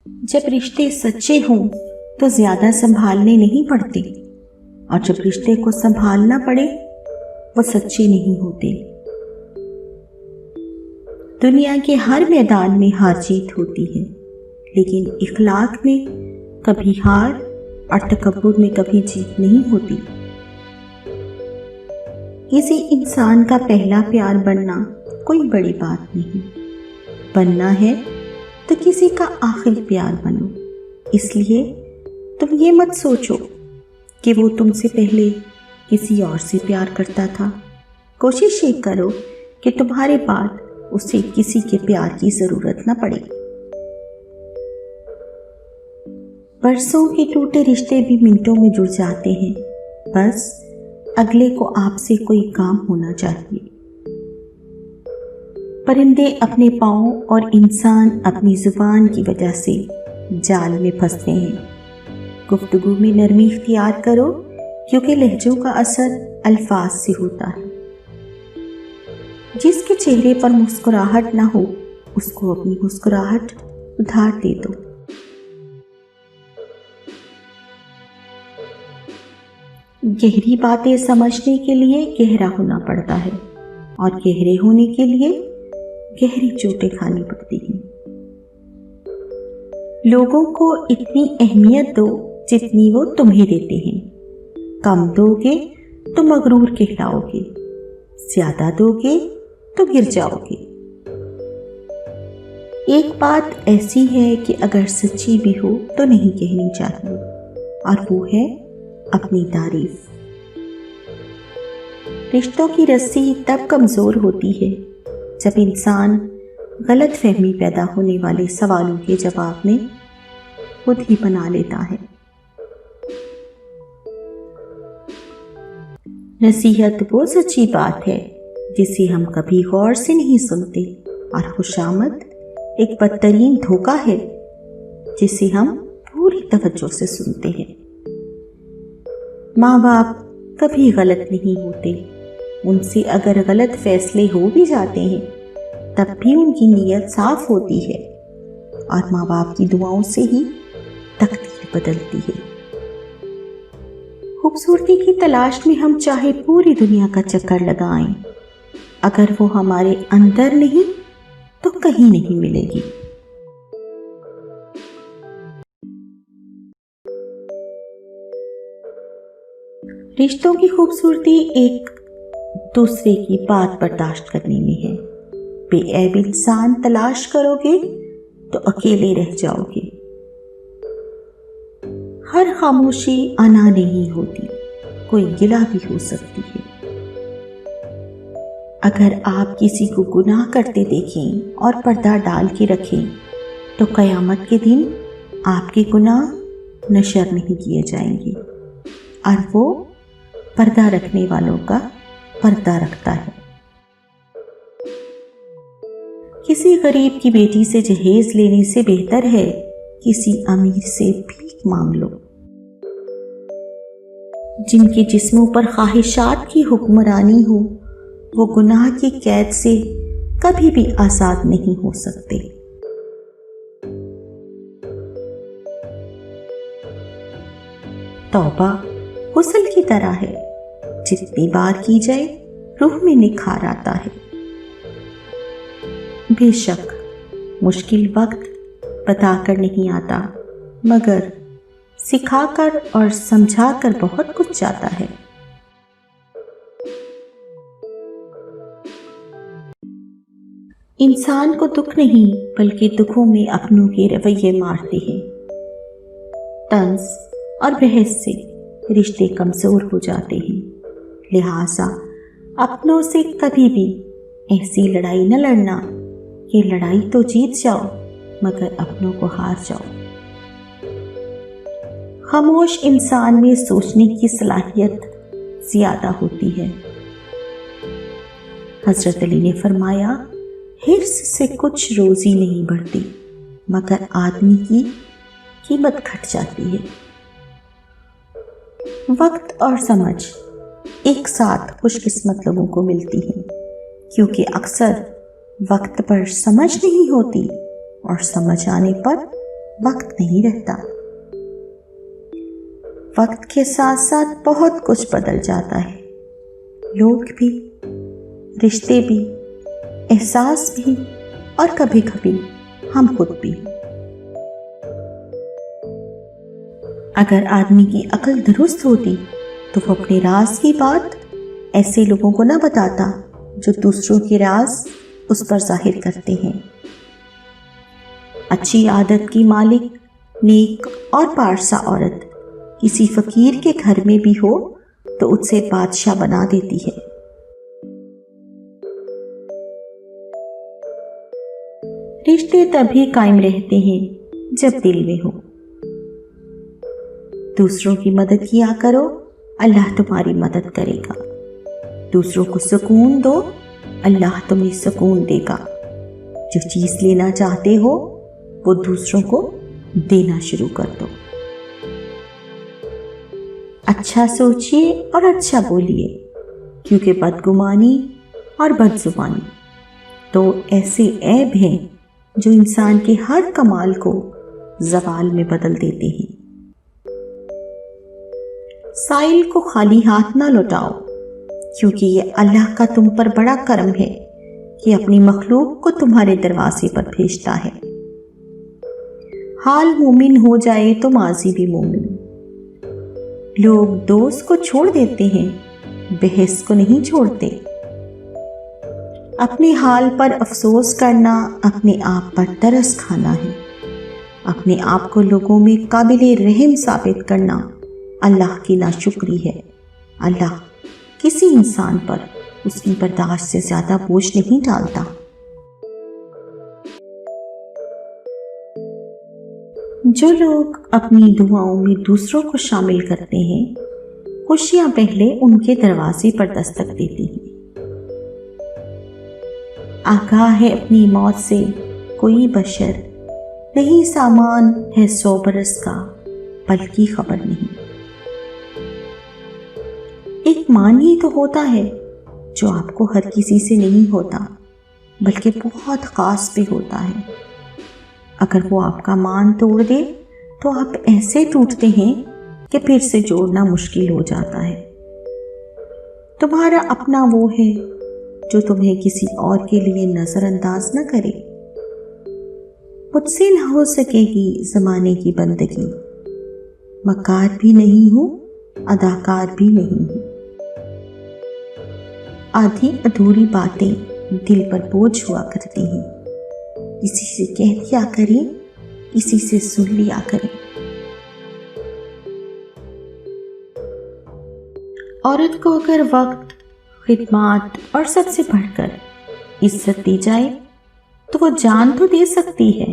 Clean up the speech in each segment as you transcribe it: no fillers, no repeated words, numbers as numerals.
جب رشتے سچے ہوں تو زیادہ سنبھالنے نہیں پڑتے، اور جب رشتے کو سنبھالنا پڑے وہ سچے نہیں ہوتے۔ دنیا کے ہر میدان میں ہار جیت ہوتی ہے، لیکن اخلاق میں کبھی ہار اور تکبر میں کبھی جیت نہیں ہوتی۔ کسی انسان کا پہلا پیار بننا کوئی بڑی بات نہیں، بننا ہے تو کسی کا آخری پیار بنو۔ اس لیے تم یہ مت سوچو کہ وہ تم سے پہلے کسی اور سے پیار کرتا تھا۔ کوشش یہ کرو کہ تمہارے بعد اسے کسی کے پیار کی ضرورت نہ پڑے۔ برسوں کے ٹوٹے رشتے بھی منٹوں میں جڑ جاتے ہیں، بس اگلے کو آپ سے کوئی کام ہونا چاہیے۔ پرندے اپنے پاؤں اور انسان اپنی زبان کی وجہ سے جال میں پھنستے ہیں۔ گفتگو میں نرمی اختیار کرو، کیونکہ لہجوں کا اثر الفاظ سے ہوتا ہے۔ جس کے چہرے پر مسکراہٹ نہ ہو اس کو اپنی مسکراہٹ ادھار دے دو۔ گہری باتیں سمجھنے کے لیے گہرا ہونا پڑتا ہے، اور گہرے ہونے کے لیے گہری چوٹیں کھانی پڑتی ہیں۔ لوگوں کو اتنی اہمیت دو جتنی وہ تمہیں دیتے ہیں۔ کم دو گے تو مغرور کہلاؤ گے، زیادہ دو گے تو گر جاؤ گے۔ ایک بات ایسی ہے کہ اگر سچی بھی ہو تو نہیں کہنی چاہیے، اور وہ ہے اپنی تعریف۔ رشتوں کی رسی تب کمزور ہوتی ہے جب انسان غلط فہمی پیدا ہونے والے سوالوں کے جواب میں خود ہی بنا لیتا ہے۔ نصیحت وہ سچی بات ہے جسے ہم کبھی غور سے نہیں سنتے، اور خوشامد ایک بدترین دھوکہ ہے جسے ہم پوری توجہ سے سنتے ہیں۔ ماں باپ کبھی غلط نہیں ہوتے، ان سے اگر غلط فیصلے ہو بھی جاتے ہیں تب بھی ان کی نیت صاف ہوتی ہے، اور ماں باپ کی دعاؤں سے ہی تقدیر بدلتی ہے۔ خوبصورتی کی تلاش میں ہم چاہے پوری دنیا کا چکر لگائیں، اگر وہ ہمارے اندر نہیں تو کہیں نہیں ملے گی۔ رشتوں کی خوبصورتی ایک دوسرے کی بات برداشت کرنے میں ہے۔ بے عیب انسان تلاش کرو گے تو اکیلے رہ جاؤ گے۔ ہر خاموشی انا نہیں ہوتی، کوئی گلہ بھی ہو سکتی ہے۔ اگر آپ کسی کو گناہ کرتے دیکھیں اور پردہ ڈال کے رکھیں تو قیامت کے دن آپ کے گناہ نشر نہیں کیے جائیں گے، اور وہ پردہ رکھنے والوں کا پردہ رکھتا ہے۔ کسی غریب کی بیٹی سے جہیز لینے سے بہتر ہے کسی امیر سے بھیک مانگ لو۔ جن کے جسموں پر خواہشات کی حکمرانی ہو وہ گناہ کی قید سے کبھی بھی آزاد نہیں ہو سکتے۔ توبہ غسل کی طرح ہے، جتنی بار کی جائے روح میں نکھار آتا ہے۔ بے شک مشکل وقت بتا کر نہیں آتا، مگر سکھا کر اور سمجھا کر بہت کچھ جاتا ہے۔ انسان کو دکھ نہیں بلکہ دکھوں میں اپنوں کے رویے مارتے ہیں۔ طنز اور بحث سے رشتے کمزور ہو جاتے ہیں، لہٰذا اپنوں سے کبھی بھی ایسی لڑائی نہ لڑنا کہ لڑائی تو جیت جاؤ مگر اپنوں کو ہار جاؤ۔ خاموش انسان میں سوچنے کی صلاحیت زیادہ ہوتی ہے۔ حضرت علی نے فرمایا، حرص سے کچھ روزی نہیں بڑھتی مگر آدمی کی قیمت گھٹ جاتی ہے۔ وقت اور سمجھ ایک ساتھ خوش قسمت لوگوں کو ملتی ہیں، کیونکہ اکثر وقت پر سمجھ نہیں ہوتی اور سمجھ آنے پر वक्त नहीं रहता। वक्त के साथ साथ बहुत कुछ बदल जाता है, लोग भी, रिश्ते भी, एहसास भी और कभी कभी हम खुद भी। अगर आदमी की अक्ल दुरुस्त होती तो वो अपने राज की बात ऐसे लोगों को ना बताता जो दूसरों के राज उस पर जाहिर करते हैं। अच्छी आदत की मालिक, नेक और पारसा औरत किसी फकीर के घर में भी हो तो उससे बादशाह बना देती है। रिश्ते तभी कायम रहते हैं जब दिल में हो। दूसरों की मदद किया करो, अल्लाह तुम्हारी मदद करेगा। दूसरों को सुकून दो, अल्लाह तुम्हें सुकून देगा। जो चीज़ लेना चाहते हो वो दूसरों को देना शुरू कर दो। अच्छा सोचिए और अच्छा बोलिए, क्योंकि बदगुमानी और बदजुबानी तो ऐसे ऐब हैं जो इंसान के हर कमाल को ज़वाल में बदल देते हैं। साइल को खाली हाथ ना लौटाओ, क्योंकि ये अल्लाह का तुम पर बड़ा करम है कि अपनी मखलूक को तुम्हारे दरवाजे पर भेजता है। हाल मोमिन हो जाए तो माजी भी मोमिन। लोग दोस्त को छोड़ देते हैं, बहस को नहीं छोड़ते। अपने हाल पर अफसोस करना अपने आप पर तरस खाना है। अपने आप को लोगों में काबिले रहम साबित करना अल्लाह की नाशुक्री है। अल्लाह किसी इंसान पर उसकी बर्दाश्त से ज्यादा बोझ नहीं डालता। जो लोग अपनी दुआओं में दूसरों को शामिल करते हैं, खुशियां पहले उनके दरवाजे पर दस्तक देती हैं। आगाह है अपनी मौत से कोई बशर, नहीं सामान है 100 बरस का, बल्कि खबर नहीं। एक मान ही तो होता है जो आपको हर किसी से नहीं होता, बल्कि बहुत खास भी होता है। अगर वो आपका मान तोड़ दे तो आप ऐसे टूटते हैं कि फिर से जोड़ना मुश्किल हो जाता है। तुम्हारा अपना वो है जो तुम्हें किसी और के लिए नजरअंदाज न करे। मुझसे न हो सकेगी जमाने की बंदगी, मकार भी नहीं हूं, अदाकार भी नहीं हूं। आधी अधूरी बातें दिल पर बोझ हुआ करती हैं। किसी से कह दिया करें, किसी से सुन लिया करें। औरत को अगर वक्त, खिदमत और सबसे बढ़कर इज्जत दी जाए तो वो जान तो दे सकती है,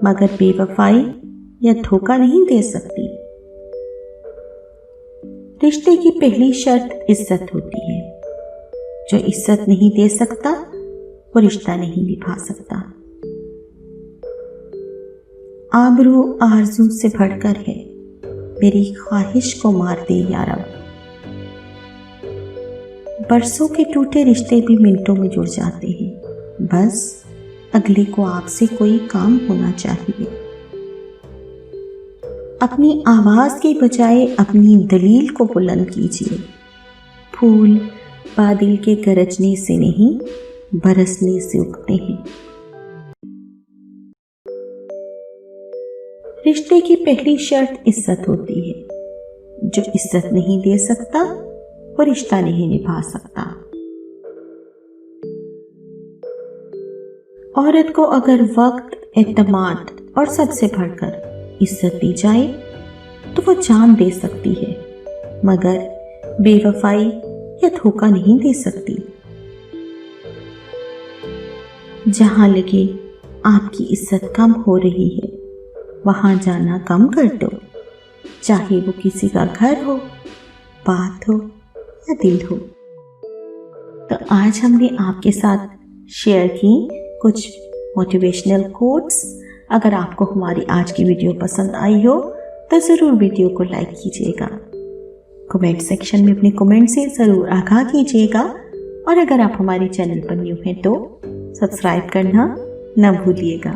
मगर बेवफाई या धोखा नहीं दे सकती। रिश्ते की पहली शर्त इज्जत होती है। जो इज्जत नहीं दे सकता वो रिश्ता नहीं निभा सकता। आबरू आरज़ू से बढ़कर है, मेरी ख्वाहिश को मार दे या रब। बरसों के टूटे रिश्ते भी मिनटों में जुड़ जाते हैं, बस अगले को आपसे कोई काम होना चाहिए। अपनी आवाज के बजाय अपनी दलील को बुलंद कीजिए। फूल बादल के गरजने से नहीं, बरसने से उगते हैं। रिश्ते की पहली शर्त इज्जत होती है। जो इज्जत नहीं दे सकता वो रिश्ता नहीं निभा सकता। औरत को अगर वक्त, एतमाद और सबसे बढ़कर इज्जत दी जाए तो वो जान दे सकती है, मगर बेवफाई या धोखा नहीं दे सकती। जहां लगे आपकी इज्जत कम हो रही है, वहां जाना कम कर दो, चाहे वो किसी का घर हो, बात हो या दिल हो। तो आज हमने आपके साथ शेयर की कुछ मोटिवेशनल कोट्स। अगर आपको हमारी आज की वीडियो पसंद आई हो तो ज़रूर वीडियो को लाइक कीजिएगा। कमेंट सेक्शन में अपने कमेंट से ज़रूर आगाह कीजिएगा, और अगर आप हमारे चैनल पर न्यू हैं तो सब्सक्राइब करना न भूलिएगा।